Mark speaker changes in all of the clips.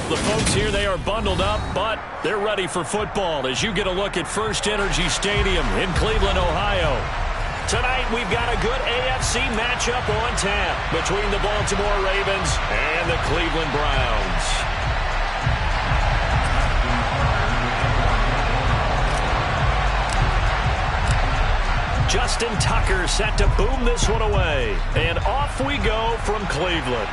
Speaker 1: The folks here, they are bundled up, but they're ready for football as you get a look at First Energy Stadium in Cleveland, Ohio. Tonight, we've got a good AFC matchup on tap between the Baltimore Ravens and the Cleveland Browns. Justin Tucker set to boom this one away. And off we go from Cleveland.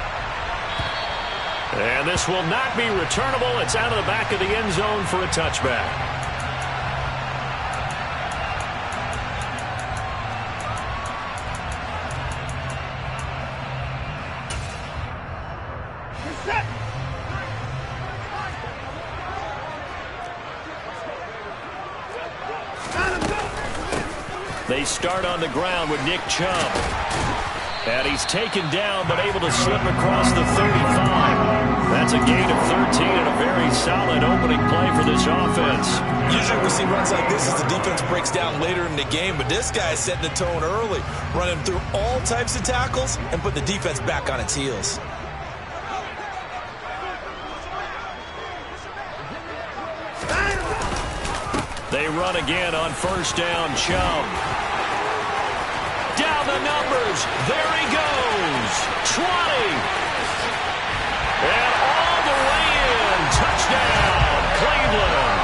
Speaker 1: And this will not be returnable. It's out of the back of the end zone for a touchback. They start on the ground with Nick Chubb. And he's taken down, but able to slip across the 35. That's a gain of 13 and a very solid opening play for this offense.
Speaker 2: Usually we see runs like this as the defense breaks down later in the game, but this guy is setting the tone early, running through all types of tackles and putting the defense back on its heels.
Speaker 1: They run again on first down. Chubb. Down the numbers. There he goes. 20. And all the way in. Touchdown, Cleveland.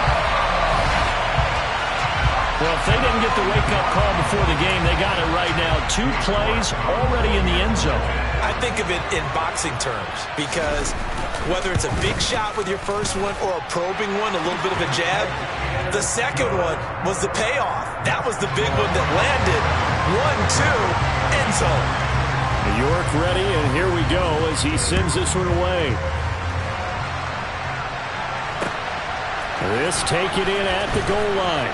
Speaker 1: Well, if they didn't get the wake-up call before the game, they got it right now. 2 plays already in the end zone.
Speaker 2: I think of it in boxing terms because whether it's a big shot with your first one or a probing one, a little bit of a jab, the second one was the payoff. That was the big one that landed. 1-2, end zone.
Speaker 1: New York ready, and here we go as he sends this one away. This take it in at the goal line.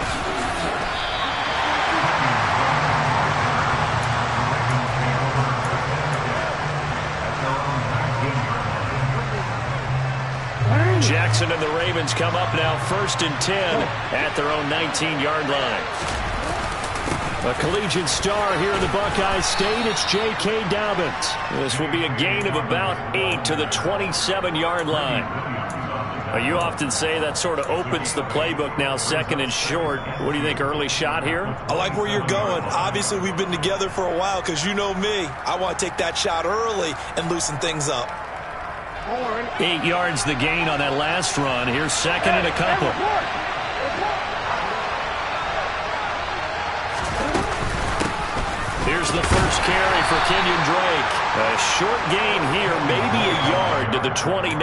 Speaker 1: Jackson and the Ravens come up now 1st and 10 at their own 19-yard line. A collegiate star here in the Buckeye State, it's J.K. Dobbins. This will be a gain of about 8 to the 27-yard line. You often say that sort of opens the playbook now, 2nd and short. What do you think, early shot here?
Speaker 2: I like where you're going. Obviously, we've been together for a while because you know me. I want to take that shot early and loosen things up.
Speaker 1: 8 yards the gain on that last run. Here's 2nd and a couple. Here's the first carry for Kenyon Drake. A short gain here, maybe a yard to the 29.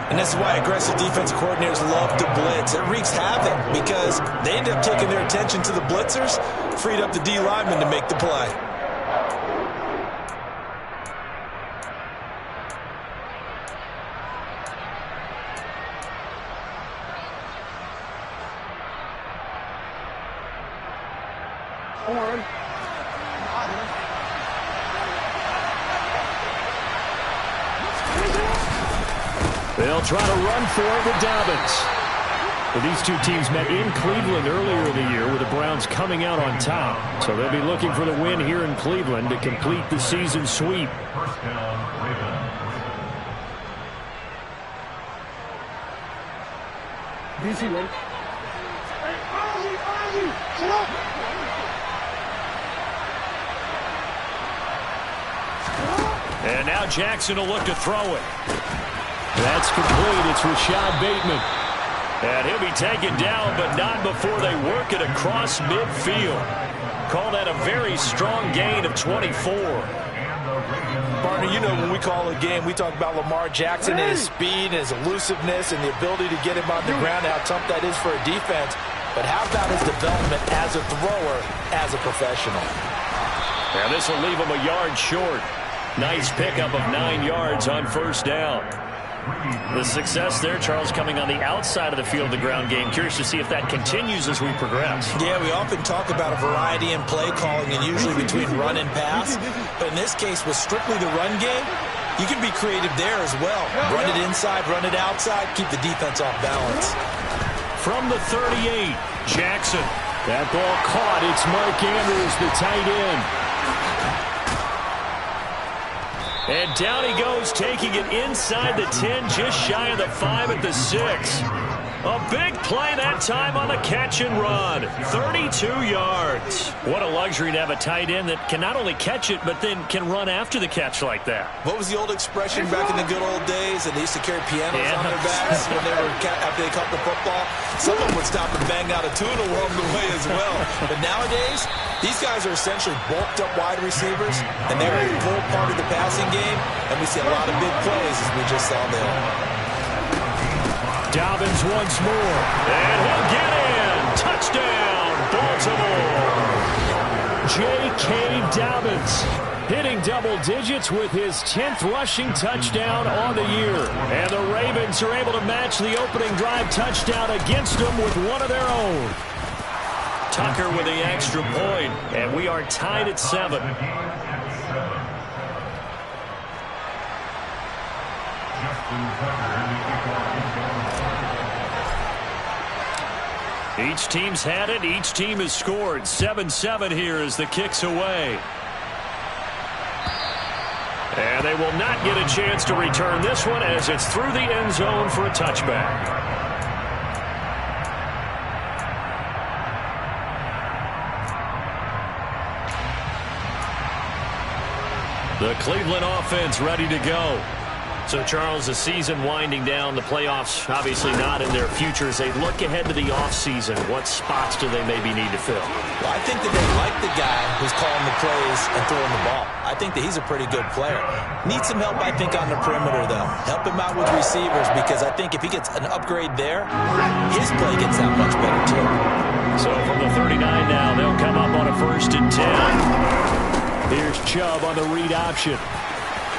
Speaker 2: And this is why aggressive defensive coordinators love to blitz. It wreaks havoc because they end up taking their attention to the blitzers, freed up the D lineman to make the play.
Speaker 1: They'll try to run for it with Dobbins. Well, these two teams met in Cleveland earlier in the year with the Browns coming out on top. So they'll be looking for the win here in Cleveland to complete the season sweep. And now Jackson will look to throw it. That's complete. It's Rashad Bateman. And he'll be taken down, but not before they work it across midfield. Call that a very strong gain of 24.
Speaker 2: Partner, you know when we call a game, we talk about Lamar Jackson and his speed, and his elusiveness, and the ability to get him on the ground, how tough that is for a defense. But how about his development as a thrower, as a professional?
Speaker 1: Now this will leave him a yard short. Nice pickup of 9 yards on first down. The success there, Charles, coming on the outside of the field, the ground game. Curious to see if that continues as we progress.
Speaker 2: Yeah, we often talk about a variety in play calling and usually between run and pass. But in this case, with strictly the run game, you can be creative there as well. Run it inside, run it outside, keep the defense off balance.
Speaker 1: From the 38, Jackson. That ball caught. It's Mark Andrews, the tight end. And down he goes, taking it inside the 10, just shy of the 5 at the 6. A big play that time on the catch and run. 32 yards. What a luxury to have a tight end that can not only catch it, but then can run after the catch like that.
Speaker 2: What was the old expression back in the good old days? And they used to carry pianos on their backs when they were after they caught the football. Someone would stop and bang out a tune along the way as well. But nowadays, these guys are essentially bulked up wide receivers, and they're a full part of the passing game. And we see a lot of big plays as we just saw there.
Speaker 1: Dobbins once more, and he'll get in. Touchdown, Baltimore. J.K. Dobbins hitting double digits with his 10th rushing touchdown on the year. And the Ravens are able to match the opening drive touchdown against them with one of their own. Tucker with the extra point, and we are tied at 7. Each team's had it. Each team has scored. 7-7 here as the kick's away. And they will not get a chance to return this one as it's through the end zone for a touchback. The Cleveland offense ready to go. So, Charles, the season winding down, the playoffs obviously not in their future. As they look ahead to the offseason, what spots do they maybe need to fill?
Speaker 2: Well, I think that they like the guy who's calling the plays and throwing the ball. I think that he's a pretty good player. Needs some help, I think, on the perimeter, though. Help him out with receivers, because I think if he gets an upgrade there, his play gets that much better, too.
Speaker 1: So, from the 39 now, they'll come up on a 1st and 10. Here's Chubb on the read option.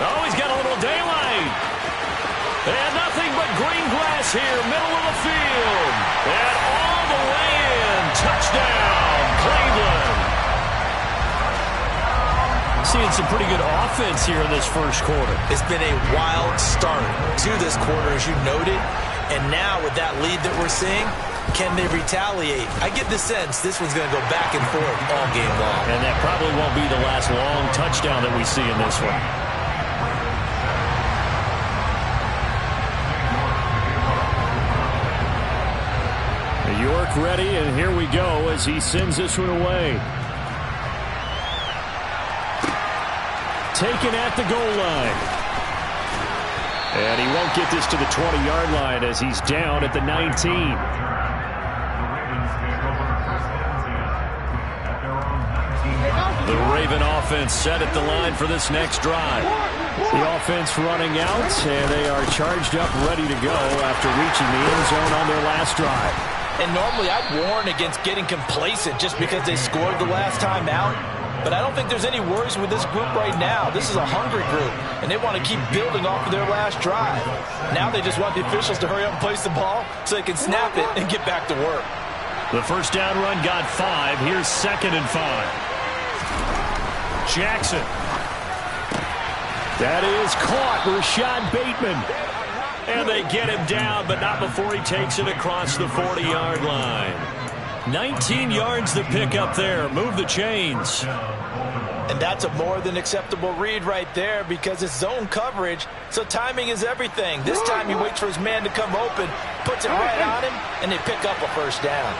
Speaker 1: Oh, he's got a little daylight. And nothing but green grass here, middle of the field. And all the way in. Touchdown, Cleveland. Seeing some pretty good offense here in this first quarter.
Speaker 2: It's been a wild start to this quarter, as you noted. And now with that lead that we're seeing, can they retaliate? I get the sense this one's going to go back and forth all game long.
Speaker 1: And that probably won't be the last long touchdown that we see in this one. York ready, and here we go as he sends this one away. Taken at the goal line. And he won't get this to the 20-yard line as he's down at the 19. The Raven offense set at the line for this next drive. The offense running out, and they are charged up, ready to go after reaching the end zone on their last drive.
Speaker 2: And normally I'd warn against getting complacent just because they scored the last time out. But I don't think there's any worries with this group right now. This is a hungry group, and they want to keep building off of their last drive. Now they just want the officials to hurry up and place the ball so they can snap it and get back to work.
Speaker 1: The first down run got 5. Here's 2nd and 5. Jackson. That is caught. Rashad Bateman. And they get him down, but not before he takes it across the 40-yard line. 19 yards to pick up there. Move the chains.
Speaker 2: And that's a more than acceptable read right there because it's zone coverage, so timing is everything. This time he waits for his man to come open, puts it right on him, and they pick up a first down.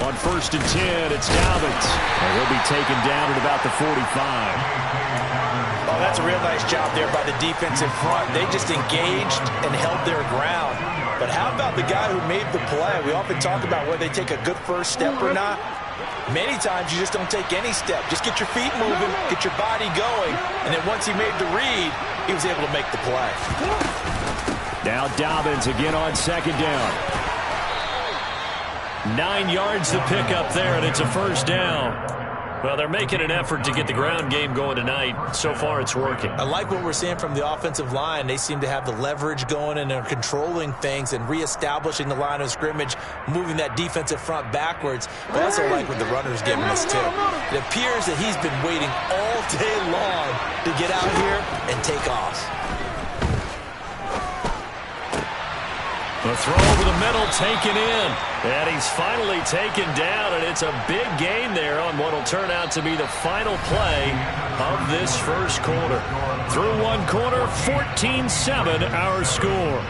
Speaker 1: On 1st and 10, it's Dobbins. And he'll be taken down at about the 45.
Speaker 2: Oh, that's a real nice job there by the defensive front. They just engaged and held their ground. But how about the guy who made the play? We often talk about whether they take a good first step or not. Many times you just don't take any step. Just get your feet moving, get your body going, and then once he made the read, he was able to make the play.
Speaker 1: Now Dobbins again on 2nd down. 9 yards to pick up there, and it's a first down. Well, they're making an effort to get the ground game going tonight. So far, it's working. I like what we're seeing from the offensive line. They seem to have the leverage going, and they're controlling things and reestablishing the line of scrimmage, moving that defensive front backwards. But I also like what the runner's giving us, too. It appears that he's been waiting all day long to get out here and take off. The throw over the middle taken in. And he's finally taken down, and it's a big gain there on what will turn out to be the final play of this first quarter. Through one quarter, 14-7 our score.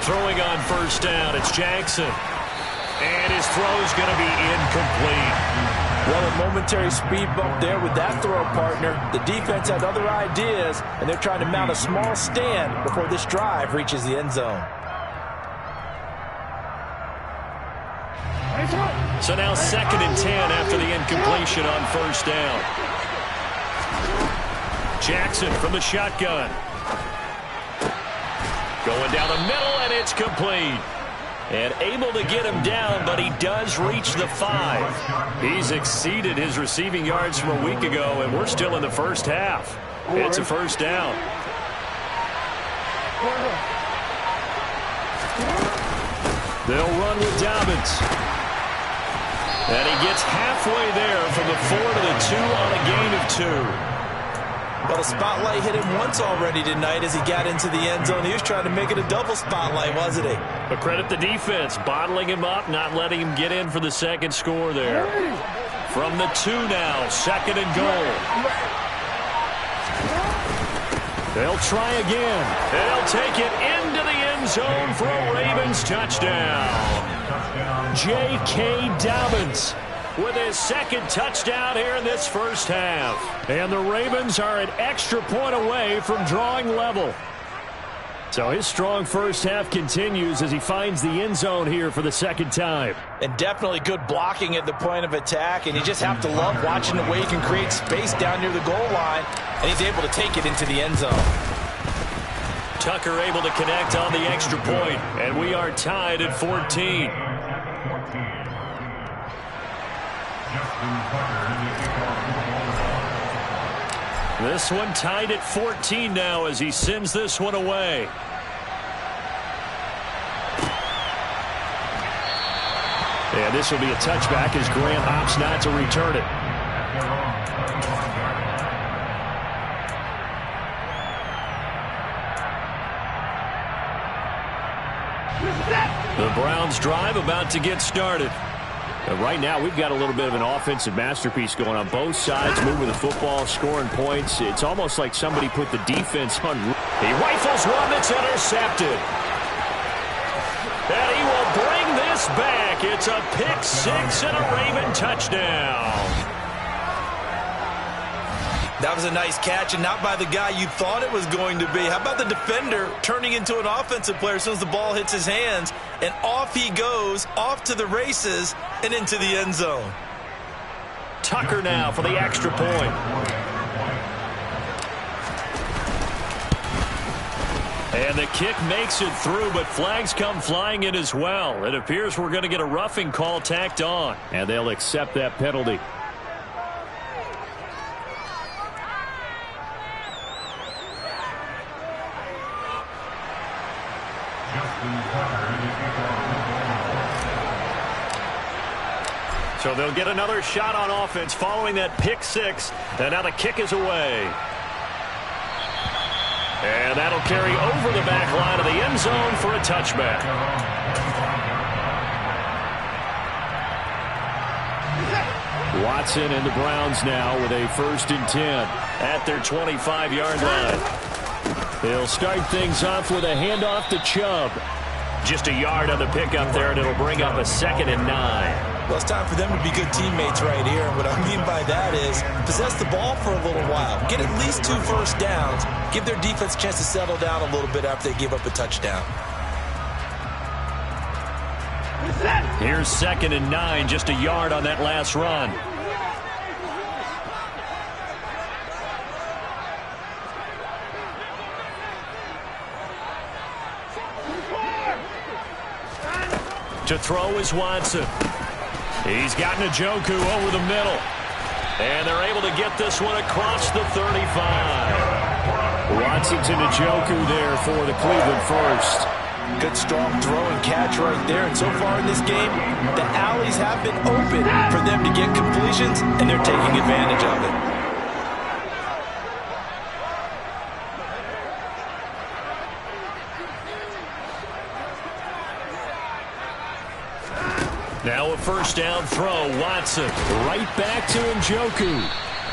Speaker 1: Throwing on first down, it's Jackson. And his throw's going to be incomplete.
Speaker 2: Well, a momentary speed bump there with that throw, partner. The defense had other ideas, and they're trying to mount a small stand before this drive reaches the end zone.
Speaker 1: So now 2nd and 10 after the incompletion on first down. Jackson from the shotgun. Going down the middle, and it's complete. And able to get him down, but he does reach the 5. He's exceeded his receiving yards from a week ago, and we're still in the first half. It's a first down. They'll run with Dobbins. And he gets halfway there from the 4 to the 2 on a gain of 2.
Speaker 2: Well, the spotlight hit him once already tonight as he got into the end zone. He was trying to make it a double spotlight, wasn't he?
Speaker 1: But credit the defense, bottling him up, not letting him get in for the second score there. From the 2 now, 2nd and goal. They'll try again. They'll take it into the end zone for a Ravens touchdown. J.K. Dobbins with his 2nd touchdown here in this first half. And the Ravens are an extra point away from drawing level. So his strong first half continues as he finds the end zone here for the 2nd time.
Speaker 2: And definitely good blocking at the point of attack. And you just have to love watching the way he can create space down near the goal line. And he's able to take it into the end zone.
Speaker 1: Tucker able to connect on the extra point. And we are tied at 14. This one tied at 14 now as he sends this one away. And this will be a touchback as Grant opts not to return it. The Browns drive about to get started. Right now, we've got a little bit of an offensive masterpiece going on both sides, moving the football, scoring points. It's almost like somebody put the defense on. He rifles one that's intercepted. And he will bring this back. It's a pick 6 and a Raven touchdown.
Speaker 2: That was a nice catch, and not by the guy you thought it was going to be. How about the defender turning into an offensive player as soon as the ball hits his hands, and off he goes, off to the races, and into the end zone.
Speaker 1: Tucker now for the extra point. And the kick makes it through, but flags come flying in as well. It appears we're going to get a roughing call tacked on, and they'll accept that penalty. So they'll get another shot on offense following that pick 6. And now the kick is away. And that'll carry over the back line of the end zone for a touchback. Watson and the Browns now with a 1st and 10 at their 25-yard line. They'll start things off with a handoff to Chubb. Just a yard on the pickup there, and it'll bring up a 2nd and 9.
Speaker 2: Well, it's time for them to be good teammates right here. And what I mean by that is possess the ball for a little while. Get at least 2 first downs. Give their defense a chance to settle down a little bit after they give up a touchdown.
Speaker 1: Here's 2nd and 9, just a yard on that last run. To throw is Watson. He's got Njoku over the middle. And they're able to get this one across the 35. Watson to Njoku there for the Cleveland first.
Speaker 2: Good, strong throw and catch right there. And so far in this game, the alleys have been open for them to get completions, and they're taking advantage of it.
Speaker 1: Now a first down throw. Watson right back to Njoku.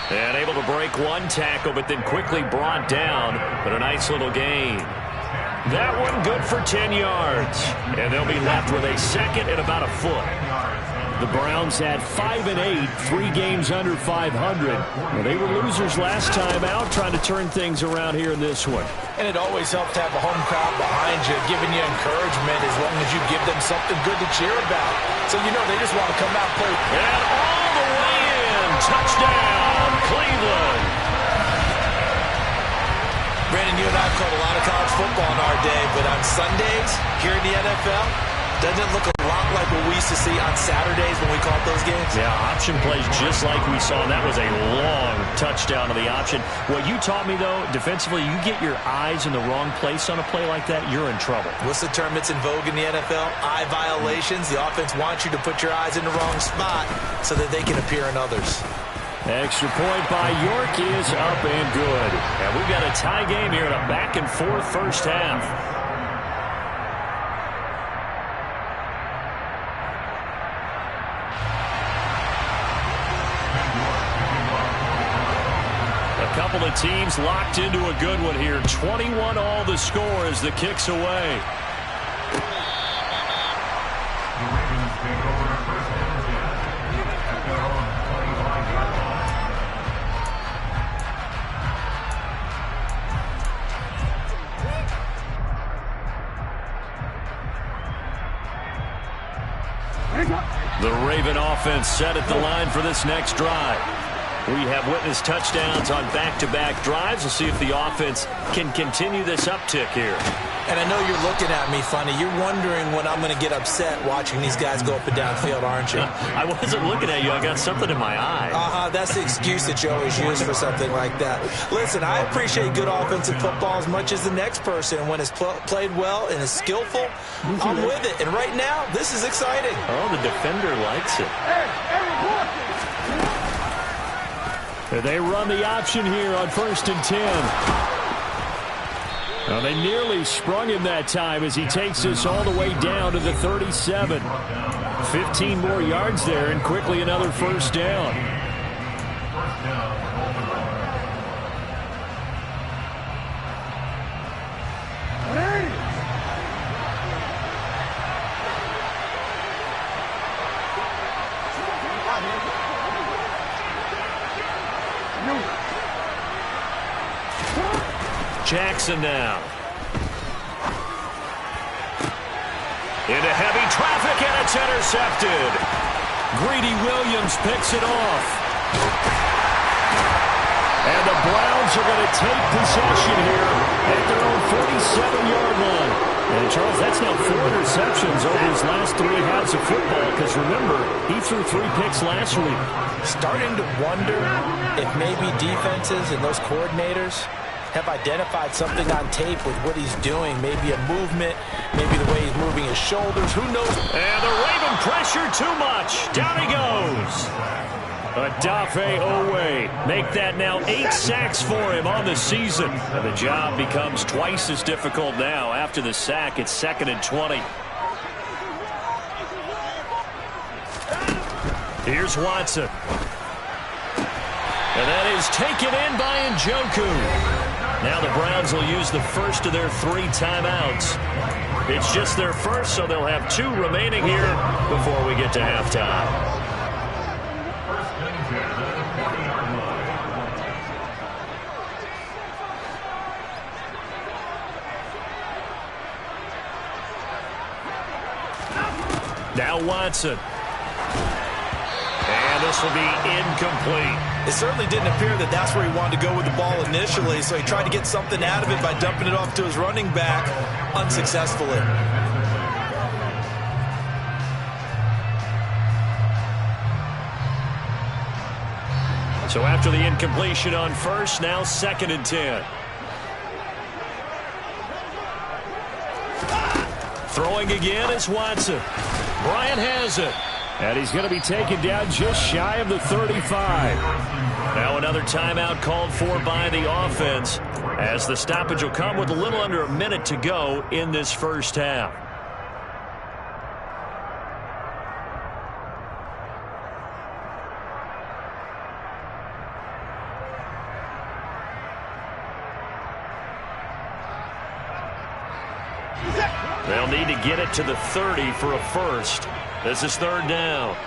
Speaker 1: And able to break one tackle, but then quickly brought down. But a nice little gain. That one good for 10 yards. And they'll be left with a second and about a foot. The Browns had 5-8, 3 games under 500. Well, they were losers last time out, trying to turn things around here in this one.
Speaker 2: And it always helps to have a home crowd behind you, giving you encouragement as long as you give them something good to cheer about. So you know they just want to come out and play.
Speaker 1: And all the way in. Touchdown, Cleveland.
Speaker 2: Brandon, you and I have called a lot of college football in our day, but on Sundays here in the NFL, doesn't it look a lot like what we used to see on Saturdays when we called those games?
Speaker 1: Yeah, option plays just like we saw. That was a long touchdown to the option. What you taught me, though, defensively, you get your eyes in the wrong place on a play like that, you're in trouble.
Speaker 2: What's the term that's in vogue in the NFL? Eye violations. The offense wants you to put your eyes in the wrong spot so that they can appear in others.
Speaker 1: Extra point by York is up and good. And we've got a tie game here in a back-and-forth first half. A couple of teams locked into a good one here. 21 all the score as the kick's away. The Raven offense set at the line for this next drive. We have witnessed touchdowns on back-to-back drives. We'll see if the offense can continue this uptick here.
Speaker 2: And I know you're looking at me funny. You're wondering when I'm going to get upset watching these guys go up and down the field, aren't you?
Speaker 1: I wasn't looking at you. I got something in my eye.
Speaker 2: That's the excuse that you always use for something like that. Listen, I appreciate good offensive football as much as the next person. And when it's played well and is skillful, I'm with it. And right now, this is exciting.
Speaker 1: Oh, the defender likes it. They run the option here on 1st and 10. Well, they nearly sprung him that time as he takes this all the way down to the 37. 15 more yards there and quickly another first down. Jackson now. Into heavy traffic, and it's intercepted. Greedy Williams picks it off. And the Browns are going to take possession here at their own 47-yard line. And, Charles, that's now 4 interceptions over his last 3 halves of football, because, remember, he threw 3 picks last week.
Speaker 2: Starting to wonder if maybe defenses and those coordinators have identified something on tape with what he's doing. Maybe a movement, maybe the way he's moving his shoulders. Who knows?
Speaker 1: And the Raven pressure too much. Down he goes. Odafe Oweh. Make that now 8 sacks for him on the season. And the job becomes twice as difficult now. After the sack, it's 2nd and 20. Here's Watson. And that is taken in by Njoku. Now the Browns will use the first of their 3 timeouts. It's just their first, so they'll have 2 remaining here before we get to halftime. Now Watson. And this will be incomplete.
Speaker 2: It certainly didn't appear that that's where he wanted to go with the ball initially, so he tried to get something out of it by dumping it off to his running back unsuccessfully.
Speaker 1: So after the incompletion on first, now 2nd and 10. Throwing again is Watson. Bryant has it. And he's going to be taken down just shy of the 35. Now another timeout called for by the offense, as the stoppage will come with a little under a minute to go in this first half. They'll need to get it to the 30 for a first. This is 3rd down.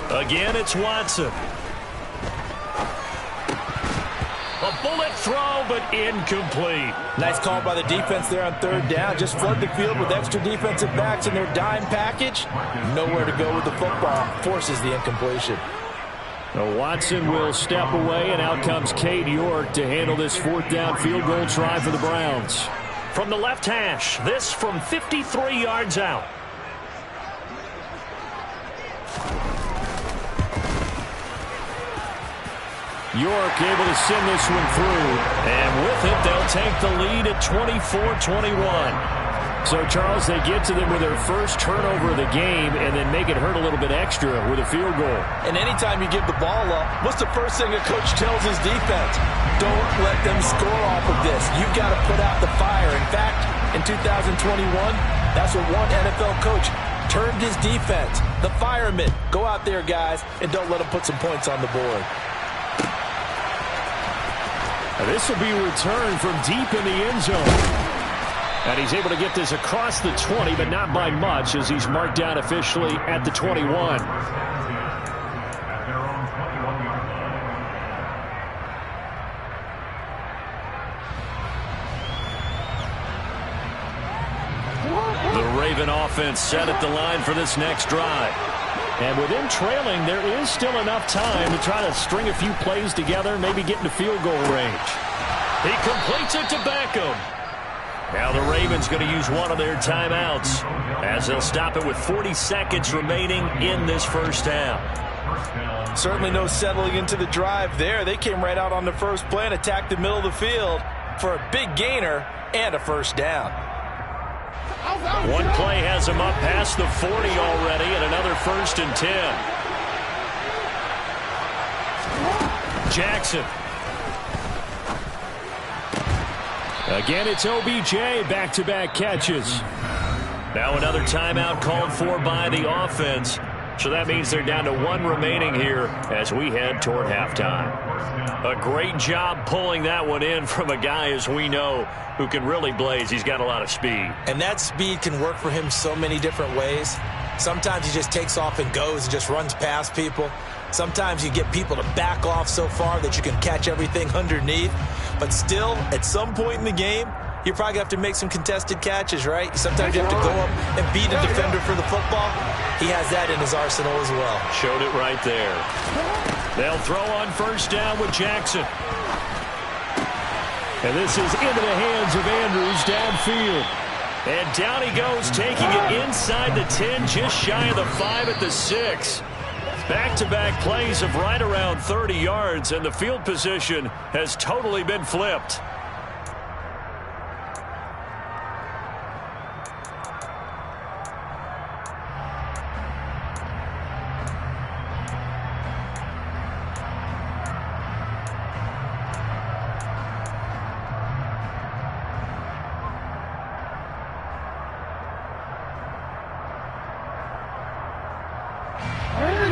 Speaker 1: Again, it's Watson. A bullet throw, but incomplete.
Speaker 2: Nice call by the defense there on 3rd down. Just flood the field with extra defensive backs in their dime package. Nowhere to go with the football. Forces the incompletion.
Speaker 1: Now Watson will step away, and out comes Cade York to handle this 4th down field goal try for the Browns. From the left hash, this from 53 yards out. York able to send this one through. And with it, they'll take the lead at 24-21. So, Charles, they get to them with their first turnover of the game and then make it hurt a little bit extra with a field goal.
Speaker 2: And anytime you give the ball up, what's the first thing a coach tells his defense? Don't let them score off of this. You've got to put out the fire. In fact, in 2021, that's what one NFL coach termed his defense. The firemen. Go out there, guys, and don't let them put some points on the board.
Speaker 1: Now this will be returned from deep in the end zone. And he's able to get this across the 20, but not by much, as he's marked down officially at the 21. The Raven offense set at the line for this next drive. And with them trailing, there is still enough time to try to string a few plays together, maybe get into field goal range. He completes it to Beckham. Now the Ravens going to use one of their timeouts, as they'll stop it with 40 seconds remaining in this first half.
Speaker 2: Certainly no settling into the drive there. They came right out on the first play and attacked the middle of the field for a big gainer and a first down.
Speaker 1: One play has him up past the 40 already, and another 1st and 10. Jackson. Again, it's OBJ, back-to-back catches. Now another timeout called for by the offense. So that means they're down to 1 remaining here as we head toward halftime. A great job pulling that one in from a guy, as we know, who can really blaze. He's got a lot of speed.
Speaker 2: And that speed can work for him so many different ways. Sometimes he just takes off and goes and just runs past people. Sometimes you get people to back off so far that you can catch everything underneath. But still, at some point in the game, you're probably going to have to make some contested catches, right? Sometimes you have to go up and beat a defender for the football. He has that in his arsenal as well.
Speaker 1: Showed it right there. They'll throw on 1st down with Jackson. And this is into the hands of Andrews downfield. And down he goes, taking it inside the 10, just shy of the 5 at the 6. Back-to-back plays of right around 30 yards, and the field position has totally been flipped.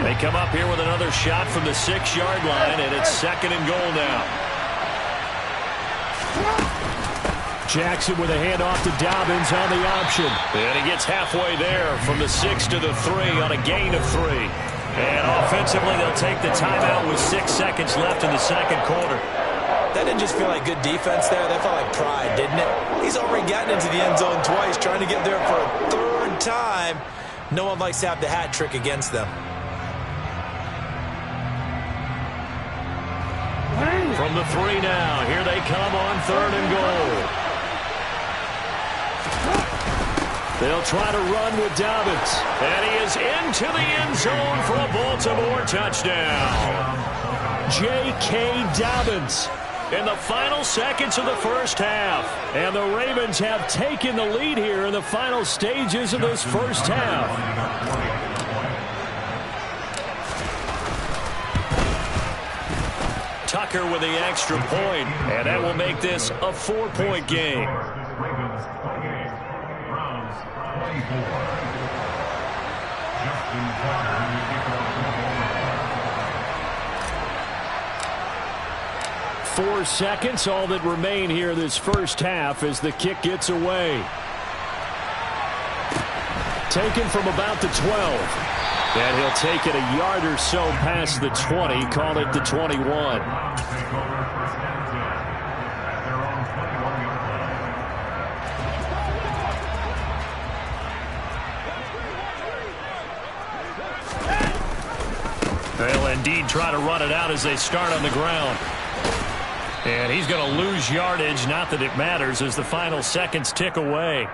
Speaker 1: They come up here with another shot from the 6-yard line, and it's 2nd and goal now. Jackson with a handoff to Dobbins on the option. And he gets halfway there from the 6 to the 3 on a gain of 3. And offensively, they'll take the timeout with 6 seconds left in the 2nd quarter.
Speaker 2: That didn't just feel like good defense there. That felt like pride, didn't it? He's already gotten into the end zone twice, trying to get there for a 3rd time. No one likes to have the hat trick against them.
Speaker 1: From the 3 now, here they come on 3rd and goal. They'll try to run with Dobbins. And he is into the end zone for a Baltimore touchdown. J.K. Dobbins in the final seconds of the first half. And the Ravens have taken the lead here in the final stages of this first half. Tucker with the extra point, and that will make this a 4-point game. 4 seconds, all that remain here this first half as the kick gets away. Taken from about the 12. And he'll take it a yard or so past the 20, call it the 21. They'll indeed try to run it out as they start on the ground. And he's going to lose yardage, not that it matters, as the final seconds tick away.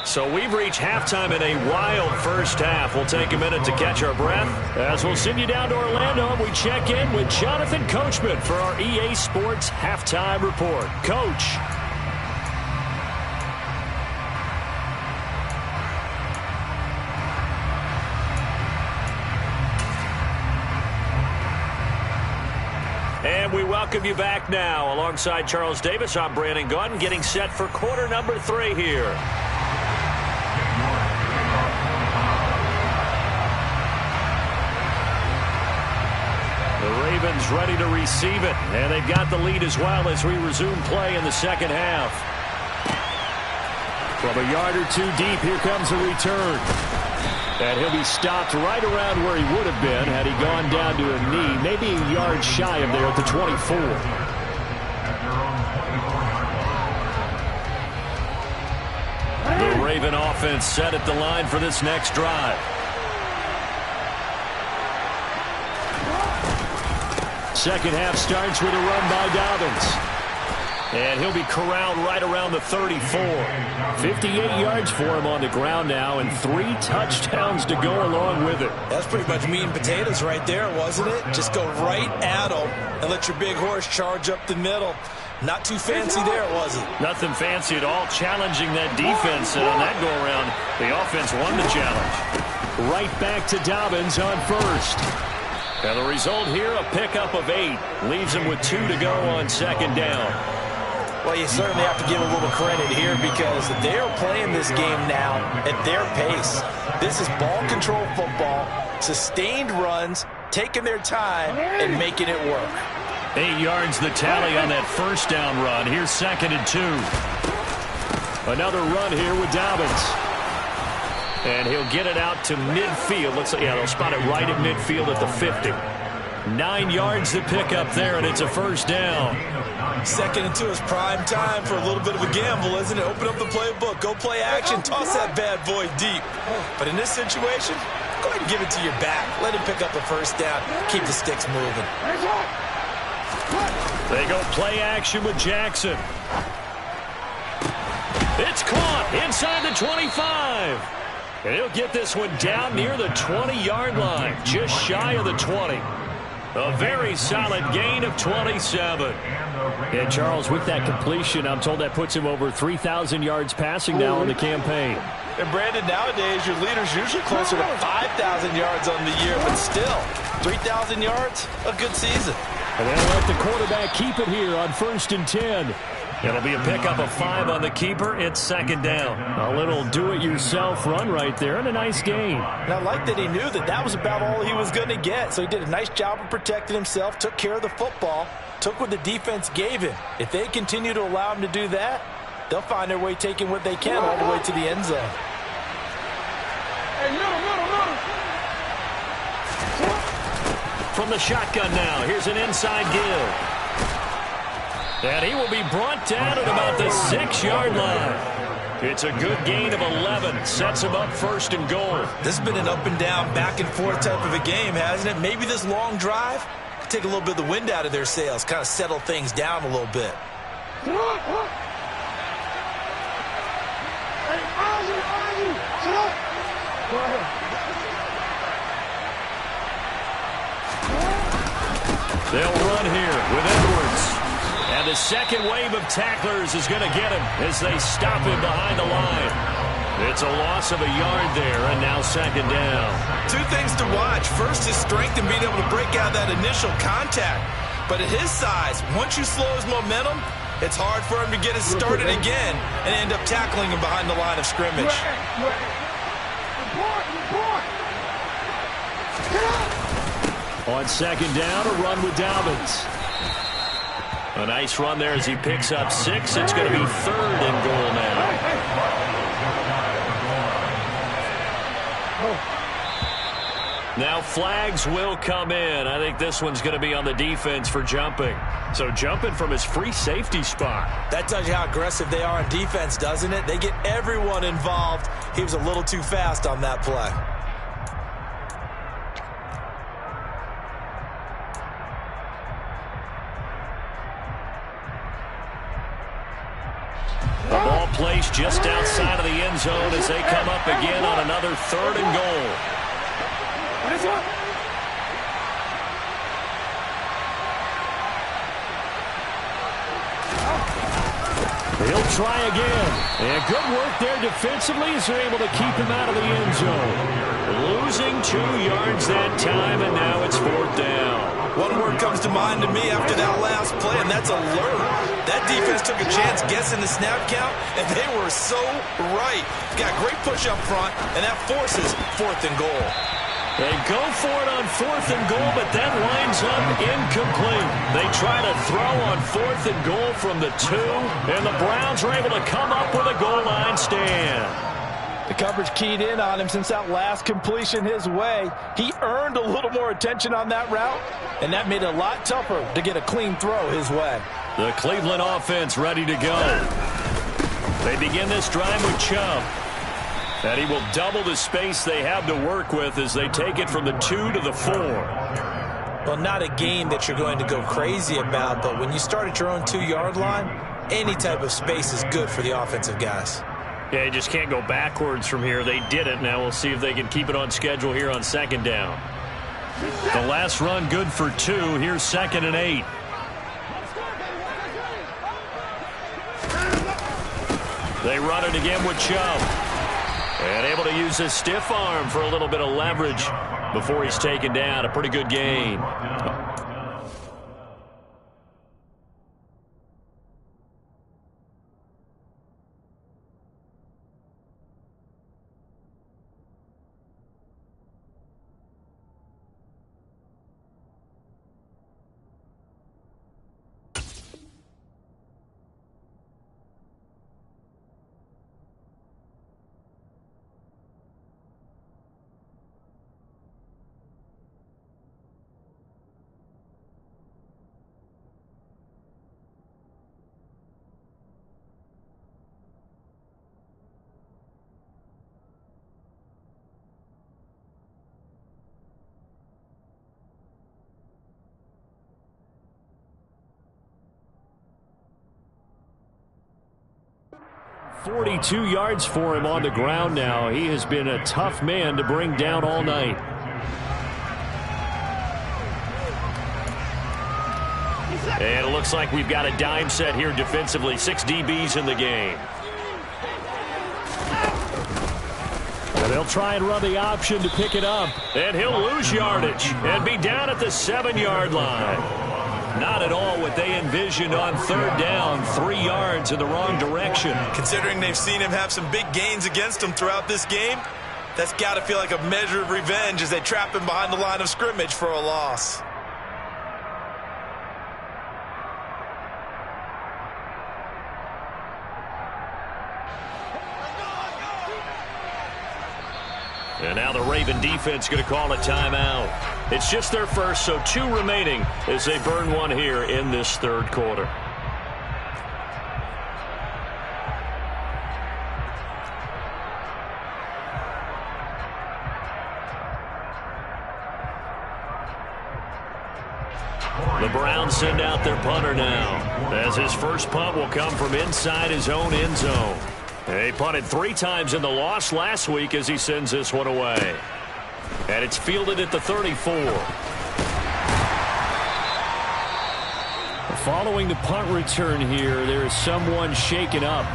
Speaker 1: So we've reached halftime in a wild first half. We'll take a minute to catch our breath as we'll send you down to Orlando and we check in with Jonathan Coachman for our EA Sports Halftime Report. Coach. And we welcome you back now. Alongside Charles Davis, I'm Brandon Gaudin, getting set for quarter number 3 here. The Ravens ready to receive it, and they've got the lead as well as we resume play in the second half. From a yard or two deep, here comes a return. And he'll be stopped right around where he would have been had he gone down to a knee, maybe a yard shy of there at the 24. The Raven offense set at the line for this next drive. Second half starts with a run by Dobbins. And he'll be corralled right around the 34. 58 yards for him on the ground now and 3 touchdowns to go along with it.
Speaker 2: That's pretty much meat and potatoes right there, wasn't it? Just go right at him and let your big horse charge up the middle. Not too fancy there, was it?
Speaker 1: Nothing fancy at all, challenging that defense. And on that go-around, the offense won the challenge. Right back to Dobbins on first. And the result here, a pickup of 8. Leaves him with 2 to go on second down.
Speaker 2: Well, you certainly have to give a little credit here because they are playing this game now at their pace. This is ball control football, sustained runs, taking their time, and making it work.
Speaker 1: 8 yards the tally on that first down run. Here's 2nd and 2. Another run here with Dobbins. And he'll get it out to midfield. They'll spot it right at midfield at the 50. 9 yards to pick up there, and it's a first down.
Speaker 2: 2nd and 2 is prime time for a little bit of a gamble, isn't it? Open up the playbook, go play action, toss that bad boy deep. But in this situation, go ahead and give it to your back. Let him pick up a first down. Keep the sticks moving.
Speaker 1: They go play action with Jackson. It's caught inside the 25. And he'll get this one down near the 20-yard line, just shy of the 20. A very solid gain of 27. And Charles, with that completion, I'm told that puts him over 3,000 yards passing now in the campaign.
Speaker 2: And Brandon, nowadays your leader's usually closer to 5,000 yards on the year, but still, 3,000 yards, a good season.
Speaker 1: And they'll let the quarterback keep it here on 1st and 10. It'll be a pickup of 5 on the keeper. It's 2nd down. A little do-it-yourself run right there and a nice gain.
Speaker 2: And I like that he knew that that was about all he was going to get. So he did a nice job of protecting himself, took care of the football, took what the defense gave him. If they continue to allow him to do that, they'll find their way taking what they can all the way to the end zone.
Speaker 1: From the shotgun now, here's an inside give. And he will be brought down at about the 6-yard line. It's a good gain of 11. Sets him up 1st and goal.
Speaker 2: This has been an up and down, back and forth type of a game, hasn't it? Maybe this long drive could take a little bit of the wind out of their sails, kind of settle things down a little bit.
Speaker 1: They'll run here with Edwards. And the second wave of tacklers is going to get him as they stop him behind the line. It's a loss of a yard there, and now second down.
Speaker 2: Two things to watch. First, his strength and being able to break out that initial contact. But at his size, once you slow his momentum, it's hard for him to get it started again and end up tackling him behind the line of scrimmage.
Speaker 1: On second down, a run with Dobbins. A nice run there as he picks up 6. It's going to be third and goal now. Now flags will come in. I think this one's going to be on the defense for jumping. So jumping from his free safety spot.
Speaker 2: That tells you how aggressive they are on defense, doesn't it? They get everyone involved. He was a little too fast on that play.
Speaker 1: The ball placed just outside of the end zone as they come up again on another third and goal. He'll try again. And good work there defensively as they're able to keep him out of the end zone. Losing 2 yards that time, and now it's fourth down.
Speaker 2: One word comes to mind to me after that last play, and that's alert. That defense took a chance guessing the snap count, and they were so right. Got great push up front, and that forces fourth and goal.
Speaker 1: They go for it on fourth and goal, but that winds up incomplete. They try to throw on fourth and goal from the 2, and the Browns are able to come up with a goal line stand.
Speaker 2: The coverage keyed in on him since that last completion his way. He earned a little more attention on that route, and that made it a lot tougher to get a clean throw his way.
Speaker 1: The Cleveland offense ready to go. They begin this drive with Chubb. And he will double the space they have to work with as they take it from the 2 to the 4.
Speaker 2: Well, not a game that you're going to go crazy about, but when you start at your own 2-yard line, any type of space is good for the offensive guys.
Speaker 1: Yeah, you just can't go backwards from here. They did it. Now we'll see if they can keep it on schedule here on second down. The last run good for 2. Here's second and 8. They run it again with Chubb. And able to use his stiff arm for a little bit of leverage before he's taken down. A pretty good gain. .42 yards for him on the ground now. He has been a tough man to bring down all night. And it looks like we've got a dime set here defensively. 6 DBs in the game. And they'll try and run the option to pick it up. And he'll lose yardage and be down at the 7-yard line. Not at all what they envisioned on third down. 3 yards in the wrong direction.
Speaker 2: Considering they've seen him have some big gains against him throughout this game, that's got to feel like a measure of revenge as they trap him behind the line of scrimmage for a loss.
Speaker 1: And now the Raven defense going to call a timeout. It's just their first, so 2 remaining as they burn 1 here in this third quarter. The Browns send out their punter now, as his first punt will come from inside his own end zone. He punted 3 times in the loss last week as he sends this one away. And it's fielded at the 34. Following the punt return here, there is someone shaken up.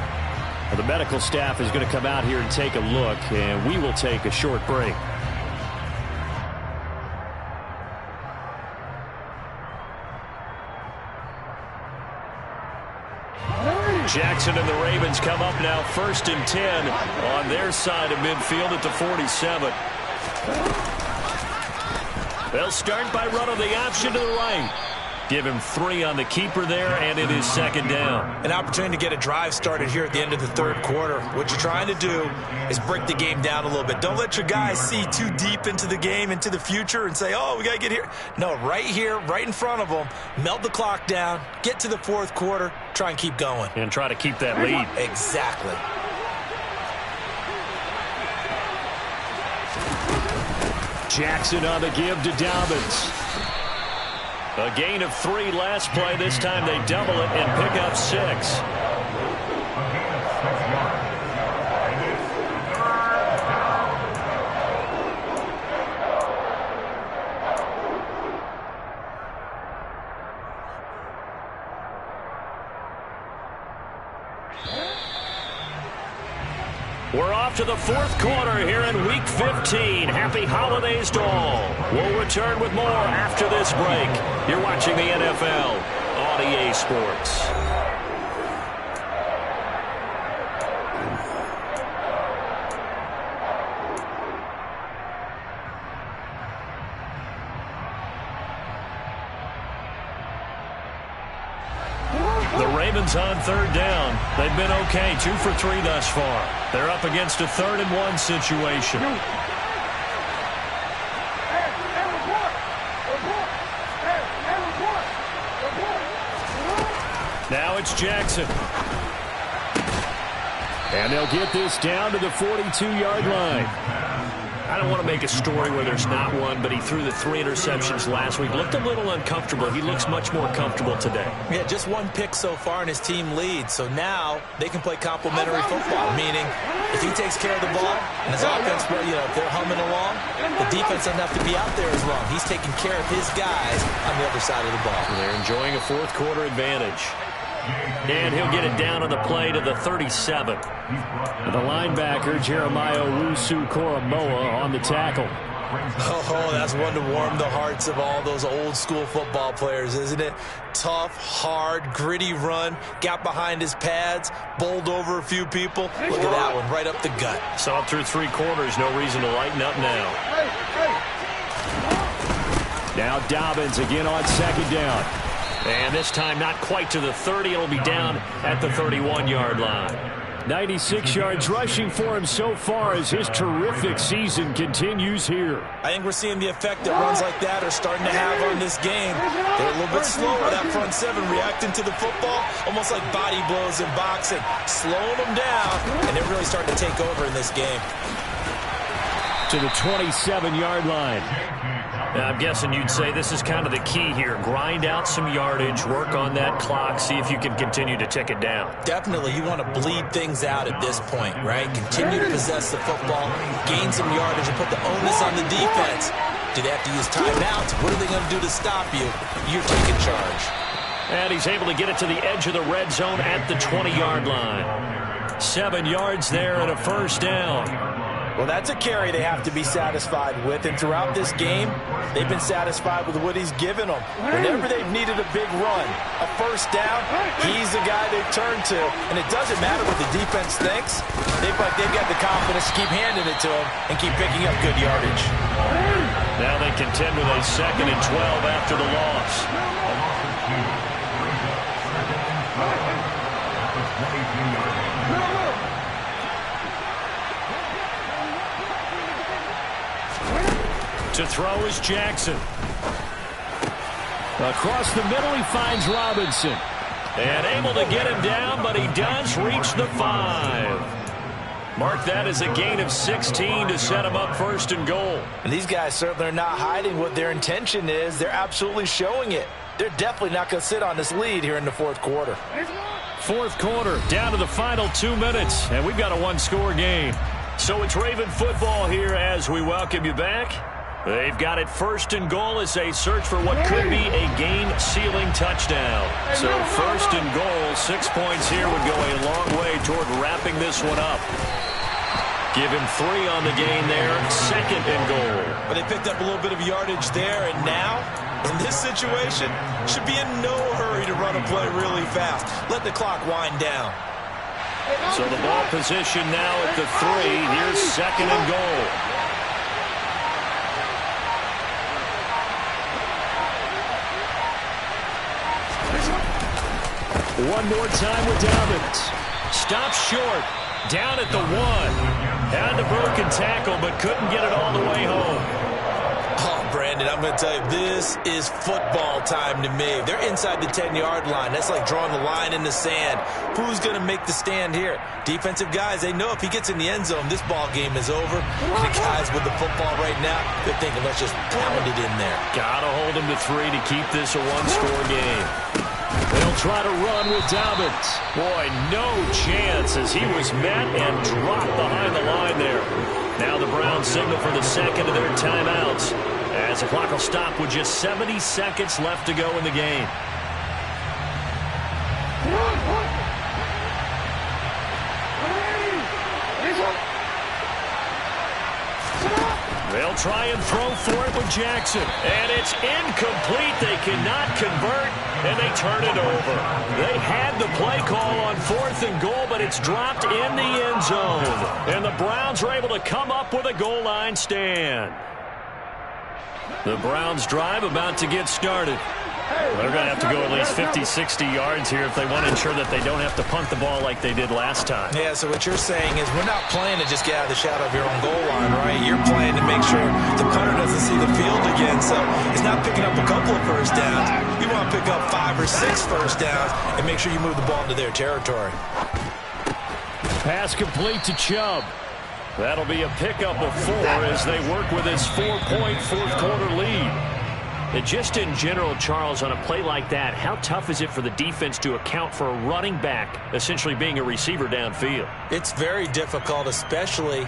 Speaker 1: The medical staff is going to come out here and take a look, and we will take a short break. Jackson and the Ravens come up now 1st and 10 on their side of midfield at the 47. They'll start by running the option to the right. Give him 3 on the keeper there, and it is 2nd down.
Speaker 2: An opportunity to get a drive started here at the end of the 3rd quarter. What you're trying to do is break the game down a little bit. Don't let your guys see too deep into the game, into the future, and say, oh, we got to get here. No, right here, right in front of them, melt the clock down, get to the 4th quarter, try and keep going.
Speaker 1: And try to keep that lead.
Speaker 2: Exactly.
Speaker 1: Jackson on the give to Dobbins. A gain of 3 last play. This time they double it and pick up 6. We're off to the 4th quarter here in Week 15. Happy holidays to all. We'll return with more after this break. You're watching the NFL on EA Sports. The Ravens on 3rd down. They've been okay, 2 for 3 thus far. They're up against a 3rd and 1 situation. Now it's Jackson. And they'll get this down to the 42-yard line. I don't want to make a story where there's not one, but he threw the 3 interceptions last week. Looked a little uncomfortable. He looks much more comfortable today.
Speaker 2: Yeah, just 1 pick so far, and his team leads. So now they can play complementary football, meaning if he takes care of the ball and his offense, if they're humming along, the defense doesn't have to be out there as long. He's taking care of his guys on the other side of the ball.
Speaker 1: They're enjoying a 4th quarter advantage. And he'll get it down on the play to the 37. And the linebacker, Jeremiah Owusu-Koramoah, on the tackle.
Speaker 2: Oh, that's one to warm the hearts of all those old-school football players, isn't it? Tough, hard, gritty run, got behind his pads, bowled over a few people. Look at that one, right up the gut.
Speaker 1: Saw it through 3 quarters, no reason to lighten up now. Now Dobbins again on 2nd down. And this time not quite to the 30. It'll be down at the 31-yard line. 96 yards rushing for him so far as his terrific season continues here.
Speaker 2: I think we're seeing the effect that runs like that are starting to have on this game. They're a little bit slower, that front 7, reacting to the football, almost like body blows in boxing, slowing them down, and they're really starting to take over in this game.
Speaker 1: To the 27-yard line. Now, I'm guessing you'd say this is kind of the key here. Grind out some yardage, work on that clock, see if you can continue to tick it down.
Speaker 2: Definitely. You want to bleed things out at this point, right? Continue to possess the football, gain some yardage, and put the onus on the defense. Do they have to use timeouts? What are they going to do to stop you? You're taking charge.
Speaker 1: And he's able to get it to the edge of the red zone at the 20-yard line. 7 yards there and a 1st down.
Speaker 2: Well, that's a carry they have to be satisfied with, and throughout this game, they've been satisfied with what he's given them. Whenever they've needed a big run, a 1st down, he's the guy they've turned to, and it doesn't matter what the defense thinks. They've got the confidence to keep handing it to him and keep picking up good yardage.
Speaker 1: Now they contend with a 2nd and 12 after the loss. To throw is Jackson. Across the middle, he finds Robinson. And able to get him down, but he does reach the 5. Mark that as a gain of 16 to set him up 1st and goal.
Speaker 2: And these guys certainly are not hiding what their intention is. They're absolutely showing it. They're definitely not going to sit on this lead here in the 4th quarter.
Speaker 1: Fourth quarter, down to the final 2 minutes, and we've got a one-score game. So it's Raven football here as we welcome you back. They've got it first and goal as they search for what could be a game-sealing touchdown. So first and goal, 6 points here would go a long way toward wrapping this one up. Give him 3 on the gain there, second and goal.
Speaker 2: But they picked up a little bit of yardage there, and now, in this situation, should be in no hurry to run a play really fast. Let the clock wind down.
Speaker 1: So the ball position now at the 3. Here's second and goal. One more time with Dobbins. Stops short. Down at the 1. Had the broken tackle, but couldn't get it all the way home.
Speaker 2: Oh, Brandon, I'm going to tell you, this is football time to me. They're inside the 10-yard line. That's like drawing the line in the sand. Who's going to make the stand here? Defensive guys, they know if he gets in the end zone, this ball game is over. And the guys with the football right now, they're thinking, let's just pound it in there.
Speaker 1: Got to hold him to 3 to keep this a one-score game. They'll try to run with Dobbins. Boy, no chance as he was met and dropped behind the line there. Now the Browns signal for the second of their timeouts as the clock will stop with just 70 seconds left to go in the game. They'll try and throw for it with Jackson. And it's incomplete. They cannot convert, and they turn it over. They had the play call on fourth and goal, but it's dropped in the end zone. And the Browns are able to come up with a goal line stand. The Browns drive about to get started. They're going to have to go at least 50, 60 yards here if they want to ensure that they don't have to punt the ball like they did last time.
Speaker 2: Yeah, so what you're saying is we're not playing to just get out of the shadow of your own goal line, right? You're playing to make sure the punter doesn't see the field again. So it's not picking up a couple of first downs. You want to pick up 5 or 6 first downs and make sure you move the ball into their territory.
Speaker 1: Pass complete to Chubb. That'll be a pickup of 4 as they work with his 4-point fourth quarter lead. And just in general, Charles, on a play like that, how tough is it for the defense to account for a running back essentially being a receiver downfield?
Speaker 2: It's very difficult, especially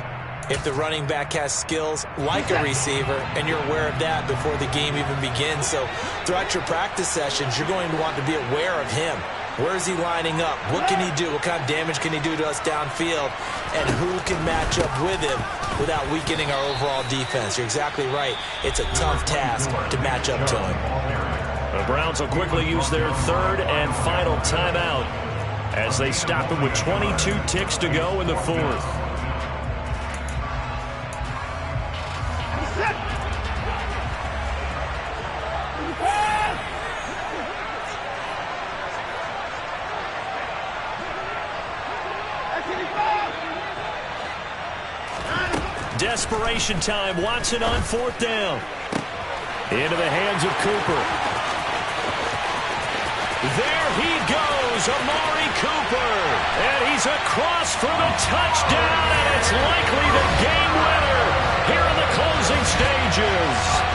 Speaker 2: if the running back has skills like a receiver, and you're aware of that before the game even begins. So throughout your practice sessions, you're going to want to be aware of him. Where is he lining up? What can he do? What kind of damage can he do to us downfield? And who can match up with him without weakening our overall defense? You're exactly right. It's a tough task to match up to him.
Speaker 1: The Browns will quickly use their third and final timeout as they stop it with 22 ticks to go in the fourth. Desperation time. Watson on fourth down. Into the hands of Cooper. There he goes, Amari Cooper. And he's across for the touchdown, and it's likely the game winner here in the closing stages.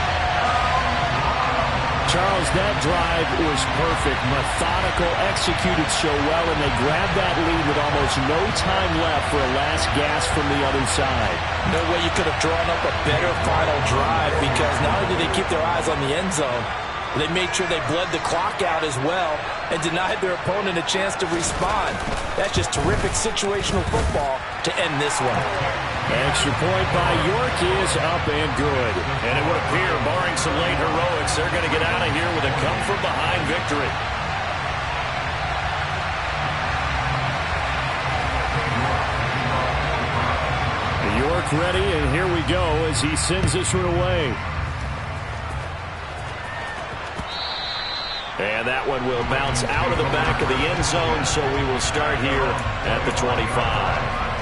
Speaker 1: Charles, that drive was perfect. Methodical, executed so well, and they grabbed that lead with almost no time left for a last gasp from the other side.
Speaker 2: No way you could have drawn up a better final drive, because not only did they keep their eyes on the end zone, they made sure they bled the clock out as well and denied their opponent a chance to respond. That's just terrific situational football to end this one.
Speaker 1: Extra point by York is up and good. And it would appear, barring some late heroics, they're going to get out of here with a come-from-behind victory. York ready, and here we go as he sends this one away. And that one will bounce out of the back of the end zone, so we will start here at the 25.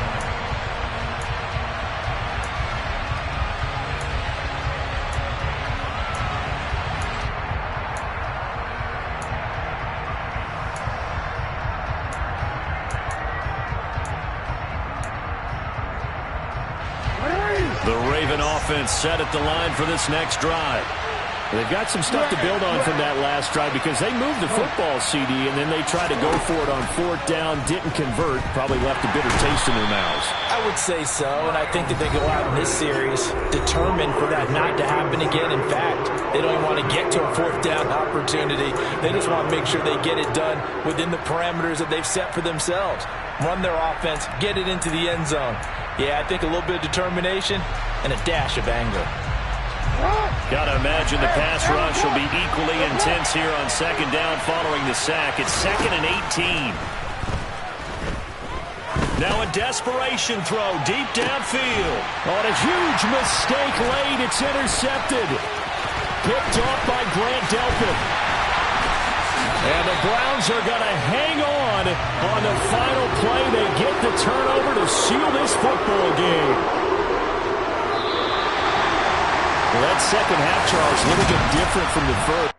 Speaker 1: The Raven offense set at the line for this next drive. They've got some stuff to build on from that last drive because they moved the football, CD, and then they tried to go for it on 4th down, didn't convert, probably left a bitter taste in their mouths.
Speaker 2: I would say so, and I think that they go out in this series determined for that not to happen again. In fact, they don't even want to get to a 4th down opportunity. They just want to make sure they get it done within the parameters that they've set for themselves. Run their offense, get it into the end zone. Yeah, I think a little bit of determination and a dash of anger.
Speaker 1: Gotta imagine the pass rush will be equally intense here on 2nd down following the sack. It's 2nd and 18. Now a desperation throw deep downfield. On a huge mistake late, it's intercepted. Picked off by Grant Delpit. And the Browns are going to hang on the final play. They get the turnover to seal this football game. Well, that second half, Charles, a little bit different from the first.